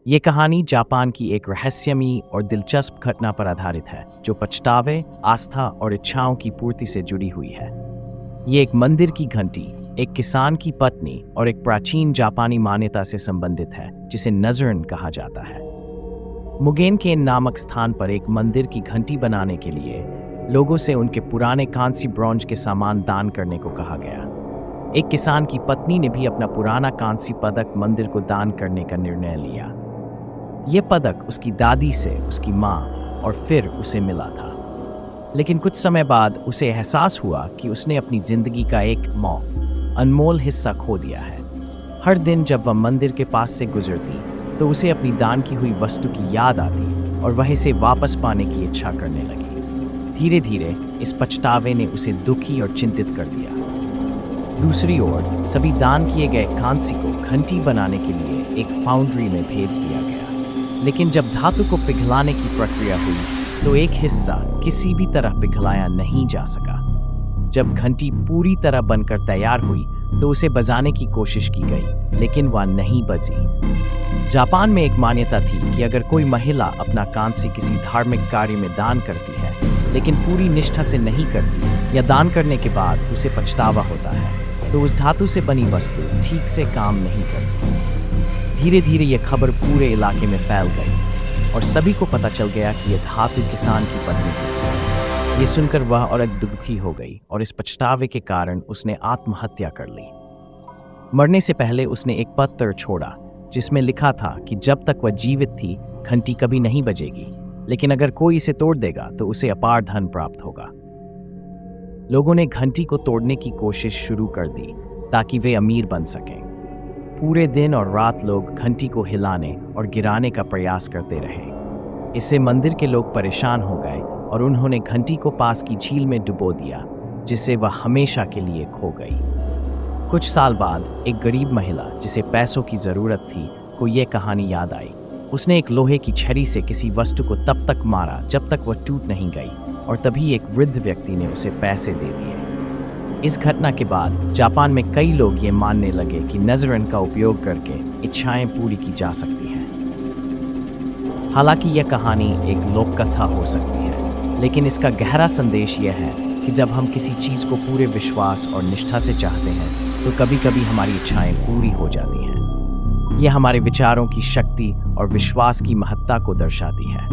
ये कहानी जापान की एक रहस्यमयी और दिलचस्प घटना पर आधारित है जो पछतावे, आस्था और इच्छाओं की पूर्ति से जुड़ी हुई है। ये एक मंदिर की घंटी, एक किसान की पत्नी और एक प्राचीन जापानी मान्यता से संबंधित है जिसे नजरन कहा जाता है। मुगेन-केन नामक स्थान पर एक मंदिर की घंटी बनाने के लिए लोगों से उनके पुराने कांस्य ब्रॉन्ज के सामान दान करने को कहा गया। एक किसान की पत्नी ने भी अपना पुराना कांस्य पदक मंदिर को दान करने का निर्णय लिया। यह पदक उसकी दादी से, उसकी माँ और फिर उसे मिला था। लेकिन कुछ समय बाद उसे एहसास हुआ कि उसने अपनी जिंदगी का एक अनमोल हिस्सा खो दिया है। हर दिन जब वह मंदिर के पास से गुजरती तो उसे अपनी दान की हुई वस्तु की याद आती और वह इसे वापस पाने की इच्छा करने लगी। धीरे धीरे इस पछतावे ने उसे दुखी और चिंतित कर दिया। दूसरी ओर सभी दान किए गए कांस्य को घंटी बनाने के लिए एक फाउंड्री में भेज दिया गया। लेकिन जब धातु को पिघलाने की प्रक्रिया हुई तो एक हिस्सा किसी भी तरह पिघलाया नहीं जा सका। जब घंटी पूरी तरह बनकर तैयार हुई तो उसे बजाने की कोशिश की गई, लेकिन वह नहीं बजी। जापान में एक मान्यता थी कि अगर कोई महिला अपना कांस्य किसी धार्मिक कार्य में दान करती है लेकिन पूरी निष्ठा से नहीं करती या दान करने के बाद उसे पछतावा होता है तो उस धातु से बनी वस्तु ठीक से काम नहीं करती। धीरे धीरे यह खबर पूरे इलाके में फैल गई और सभी को पता चल गया कि यह धातु किसान की पत्नी थी। ये सुनकर वह औरत दुखी हो गई और इस पछतावे के कारण उसने आत्महत्या कर ली। मरने से पहले उसने एक पत्र छोड़ा जिसमें लिखा था कि जब तक वह जीवित थी घंटी कभी नहीं बजेगी, लेकिन अगर कोई इसे तोड़ देगा तो उसे अपार धन प्राप्त होगा। लोगों ने घंटी को तोड़ने की कोशिश शुरू कर दी ताकि वे अमीर बन सकें। पूरे दिन और रात लोग घंटी को हिलाने और गिराने का प्रयास करते रहे। इससे मंदिर के लोग परेशान हो गए और उन्होंने घंटी को पास की झील में डुबो दिया, जिससे वह हमेशा के लिए खो गई। कुछ साल बाद एक गरीब महिला जिसे पैसों की जरूरत थी को यह कहानी याद आई। उसने एक लोहे की छड़ी से किसी वस्तु को तब तक मारा जब तक वह टूट नहीं गई और तभी एक वृद्ध व्यक्ति ने उसे पैसे दे दिए। इस घटना के बाद जापान में कई लोग ये मानने लगे कि नजरन का उपयोग करके इच्छाएं पूरी की जा सकती हैं। हालांकि यह कहानी एक लोक कथा हो सकती है, लेकिन इसका गहरा संदेश यह है कि जब हम किसी चीज़ को पूरे विश्वास और निष्ठा से चाहते हैं तो कभी-कभी हमारी इच्छाएं पूरी हो जाती हैं। यह हमारे विचारों की शक्ति और विश्वास की महत्ता को दर्शाती है।